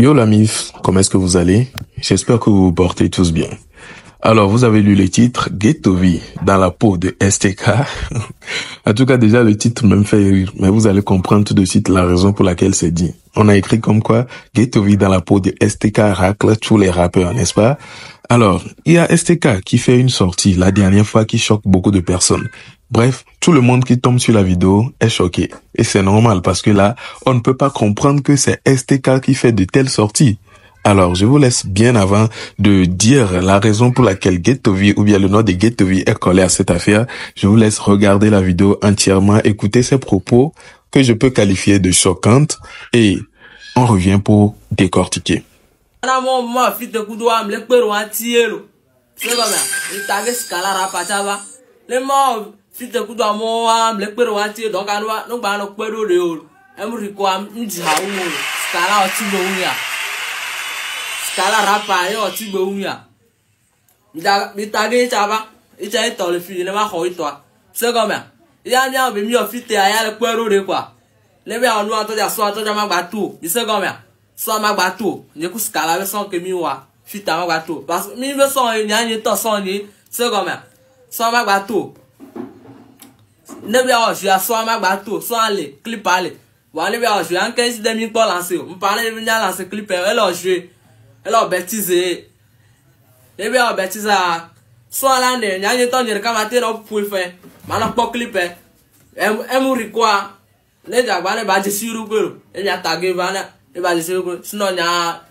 Yo la MIF, comment est-ce que vous allez? J'espère que vous vous portez tous bien. Alors, vous avez lu le titre Ghettovie dans la peau de STK. En tout cas, déjà, le titre me fait rire, mais vous allez comprendre tout de suite la raison pour laquelle c'est dit. On a écrit comme quoi Ghettovie dans la peau de STK racle tous les rappeurs, n'est-ce pas? Alors, il y a STK qui fait une sortie la dernière fois qui choque beaucoup de personnes. Bref, tout le monde qui tombe sur la vidéo est choqué. Et c'est normal parce que là, on ne peut pas comprendre que c'est STK qui fait de telles sorties. Alors, je vous laisse bien avant de dire la raison pour laquelle Ghettovie ou bien le nom de Ghettovie est collé à cette affaire. Je vous laisse regarder la vidéo entièrement, écouter ses propos que je peux qualifier de choquantes et on revient pour décortiquer. Scala rapa yo ti gbo ya mi tage chaba icha ito le fi le ma ho ito se go me ya nya be mi o fi te aya le pero re kwa le be onu ato ja so ato ja ma gba tu mi se go me so ma gba tu ni ku scala be so ke mi wa fi ta ma gba tu parce mi be so ni anya to so ni se go me so ma gba tu ne be o ja so ma gba tu so ale clip ale wa ne be o ja an ken si de mi po lancer o parle be nya lancer clip e lo jouer hello baptisé ebe o baptisa so ala ne nyanyi to nyere kama te no puife mana po clip emu rikwa ne jagba ne ba jesiru gbero enya tage bana e ba jesiru gbero sino nya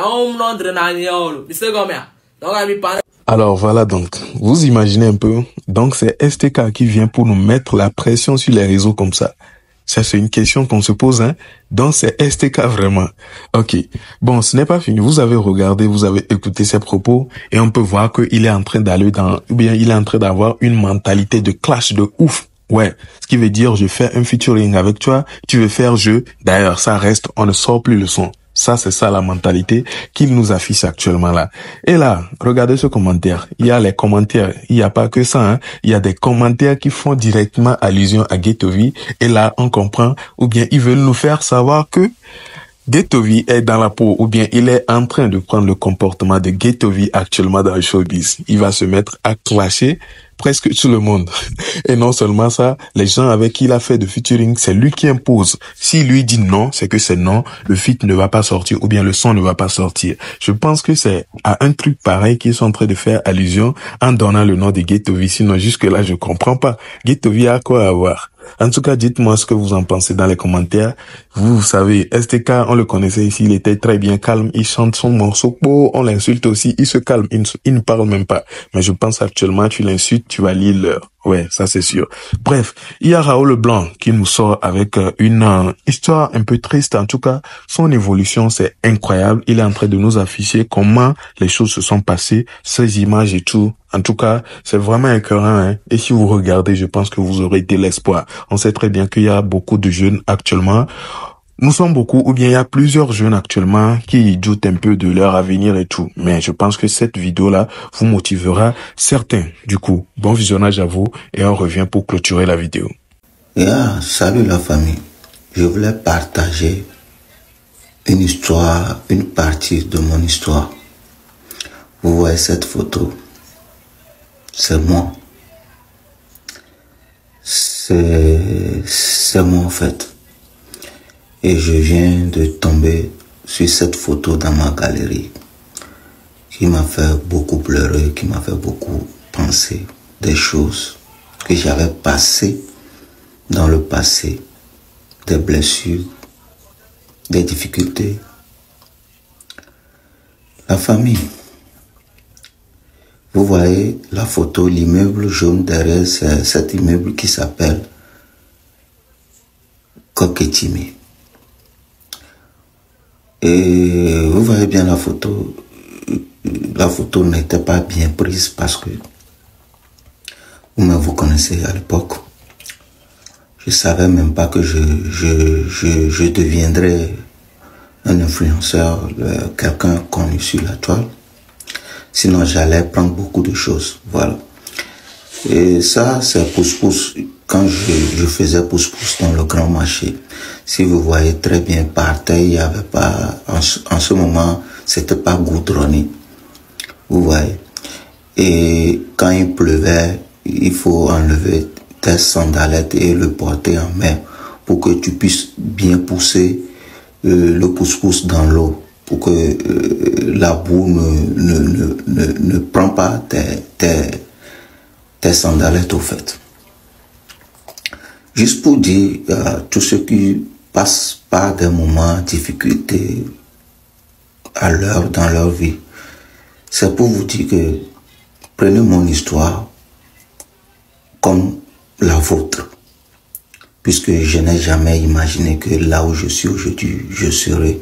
o no ndre na nya olo mi se gomia donc ami pa. Alors voilà donc, vous imaginez un peu, donc c'est STK qui vient pour nous mettre la pression sur les réseaux comme ça. Ça, c'est une question qu'on se pose, hein. Donc, c'est STK vraiment. Ok. Bon, ce n'est pas fini. Vous avez regardé, vous avez écouté ses propos et on peut voir qu'il est en train d'aller ou bien il est en train d'avoir une mentalité de clash de ouf. Ouais. Ce qui veut dire, je fais un featuring avec toi, tu veux faire jeu. D'ailleurs, ça reste, on ne sort plus le son. Ça, c'est ça la mentalité qu'il nous affiche actuellement là. Et là, regardez ce commentaire. Il y a les commentaires. Il n'y a pas que ça, hein. Il y a des commentaires qui font directement allusion à Ghettovie. Et là, on comprend, ou bien ils veulent nous faire savoir que Ghettovie est dans la peau, ou bien il est en train de prendre le comportement de Ghettovie actuellement dans le showbiz. Il va se mettre à clasher presque tout le monde. Et non seulement ça, les gens avec qui il a fait de featuring, c'est lui qui impose. S'il lui dit non, c'est que c'est non, le feat ne va pas sortir, ou bien le son ne va pas sortir. Je pense que c'est à un truc pareil qu'ils sont en train de faire allusion en donnant le nom de Ghettovie. Sinon, jusque là, je comprends pas. Ghettovie a quoi à voir? En tout cas, dites-moi ce que vous en pensez dans les commentaires. Vous savez, STK, on le connaissait ici, il était très bien calme, il chante son morceau, on l'insulte aussi, il se calme, il ne parle même pas. Mais je pense actuellement, tu l'insultes, tu vas lire l'heure. Ouais, ça c'est sûr. Bref, il y a Raoul Leblanc qui nous sort avec une histoire un peu triste. En tout cas, son évolution, c'est incroyable. Il est en train de nous afficher comment les choses se sont passées, ces images et tout. En tout cas, c'est vraiment écœurant, hein. Et si vous regardez, je pense que vous aurez de l'espoir. On sait très bien qu'il y a beaucoup de jeunes actuellement. Nous sommes beaucoup, ou bien il y a plusieurs jeunes actuellement qui doutent un peu de leur avenir et tout. Mais je pense que cette vidéo-là vous motivera certains. Du coup, bon visionnage à vous et on revient pour clôturer la vidéo. Salut la famille. Je voulais partager une histoire, une partie de mon histoire. Vous voyez cette photo? C'est moi. C'est moi en fait. Et je viens de tomber sur cette photo dans ma galerie qui m'a fait beaucoup pleurer, qui m'a fait beaucoup penser des choses que j'avais passées dans le passé, des blessures, des difficultés. La famille. Vous voyez la photo, l'immeuble jaune derrière, c'est cet immeuble qui s'appelle Koketime. Et vous voyez bien la photo n'était pas bien prise parce que vous connaissez à l'époque. Je savais même pas que je deviendrais un influenceur, quelqu'un connu sur la toile. Sinon, j'allais prendre beaucoup de choses. Voilà. Et ça, c'est pousse-pousse. quand je faisais pousse-pousse dans le grand marché, si vous voyez très bien par terre, il n'y avait pas, en ce moment, c'était pas goudronné. Vous voyez. Et quand il pleuvait, il faut enlever tes sandalettes et le porter en main pour que tu puisses bien pousser le pousse-pousse dans l'eau, pour que la boue ne prend pas tes sandalettes au fait. Juste pour dire à tous ceux qui passent par des moments de difficulté dans leur vie, c'est pour vous dire que prenez mon histoire comme la vôtre, puisque je n'ai jamais imaginé que là où je suis aujourd'hui, je serai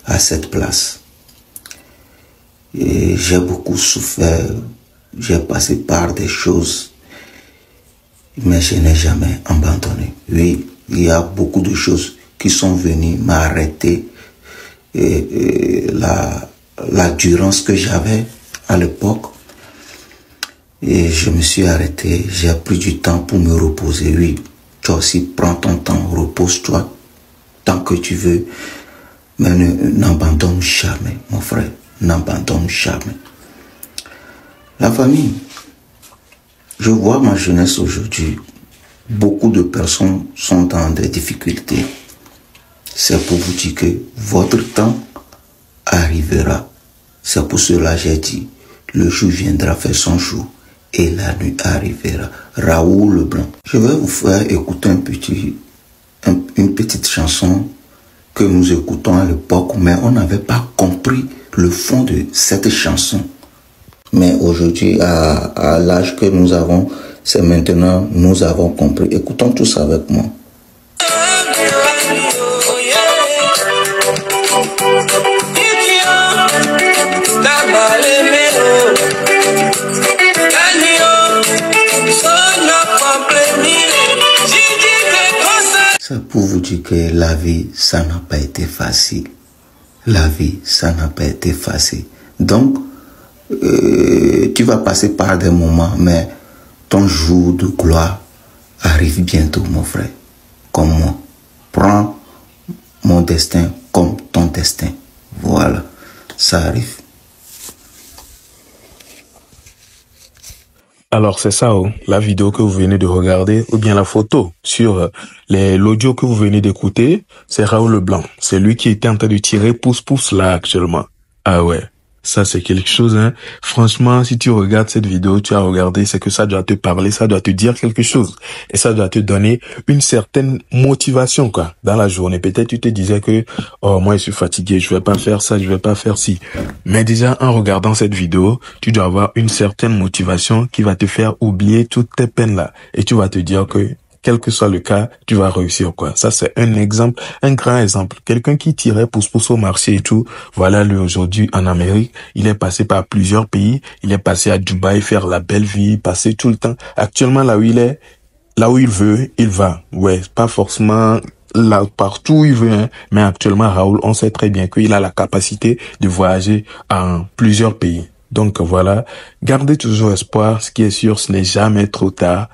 à cette place. Et j'ai beaucoup souffert, j'ai passé par des choses, mais je n'ai jamais abandonné. Oui, il y a beaucoup de choses qui sont venues m'arrêter et l'endurance que j'avais à l'époque. Et je me suis arrêté, j'ai pris du temps pour me reposer. Oui, toi aussi prends ton temps, repose-toi tant que tu veux, mais n'abandonne jamais, mon frère, n'abandonne jamais. La famille, je vois ma jeunesse aujourd'hui, beaucoup de personnes sont dans des difficultés. C'est pour vous dire que votre temps arrivera. C'est pour cela que j'ai dit, le jour viendra faire son jour et la nuit arrivera. Raoul Leblanc. Je vais vous faire écouter une petite chanson que nous écoutons à l'époque, mais on n'avait pas compris le fond de cette chanson. Mais aujourd'hui, à l'âge que nous avons, c'est maintenant, nous avons compris. Écoutons tous avec moi. C'est pour vous dire que la vie, ça n'a pas été facile. La vie, ça n'a pas été facile. Donc, tu vas passer par des moments, mais ton jour de gloire arrive bientôt, mon frère. Comme moi. Prends mon destin comme ton destin. Voilà, ça arrive. Alors c'est ça, la vidéo que vous venez de regarder, ou bien la photo sur l'audio que vous venez d'écouter, c'est Raoul Leblanc. C'est lui qui était en train de tirer pouce-pouce là actuellement. Ah ouais, ça c'est quelque chose, hein. Franchement, si tu regardes cette vidéo, tu as regardé, c'est que ça doit te parler, ça doit te dire quelque chose. Et ça doit te donner une certaine motivation, quoi, dans la journée. Peut-être tu te disais que, oh, moi je suis fatigué, je vais pas faire ça, je vais pas faire ci. Mais déjà, en regardant cette vidéo, tu dois avoir une certaine motivation qui va te faire oublier toutes tes peines là. Et tu vas te dire que, quel que soit le cas, tu vas réussir, quoi. Ça, c'est un exemple, un grand exemple. Quelqu'un qui tirait pouce-pouce au marché et tout, voilà, lui, aujourd'hui, en Amérique, il est passé par plusieurs pays. Il est passé à Dubaï, faire la belle vie, passer tout le temps. Actuellement, là où il est, là où il veut, il va. Ouais, pas forcément là, partout où il veut, hein. Mais actuellement, Raoul, on sait très bien qu'il a la capacité de voyager en plusieurs pays. Donc, voilà. Gardez toujours espoir. Ce qui est sûr, ce n'est jamais trop tard.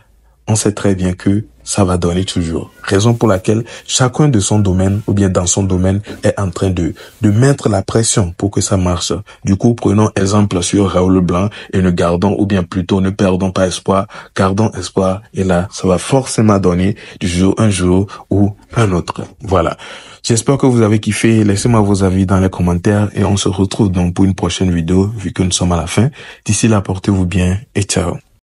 On sait très bien que ça va donner toujours. Raison pour laquelle chacun de son domaine ou bien dans son domaine est en train de mettre la pression pour que ça marche. Du coup, prenons exemple sur Raoul Leblanc et ne gardons, ou bien plutôt ne perdons pas espoir, gardons espoir et là, ça va forcément donner du jour un jour ou un autre. Voilà. J'espère que vous avez kiffé. Laissez-moi vos avis dans les commentaires et on se retrouve donc pour une prochaine vidéo vu que nous sommes à la fin. D'ici là, portez-vous bien et ciao.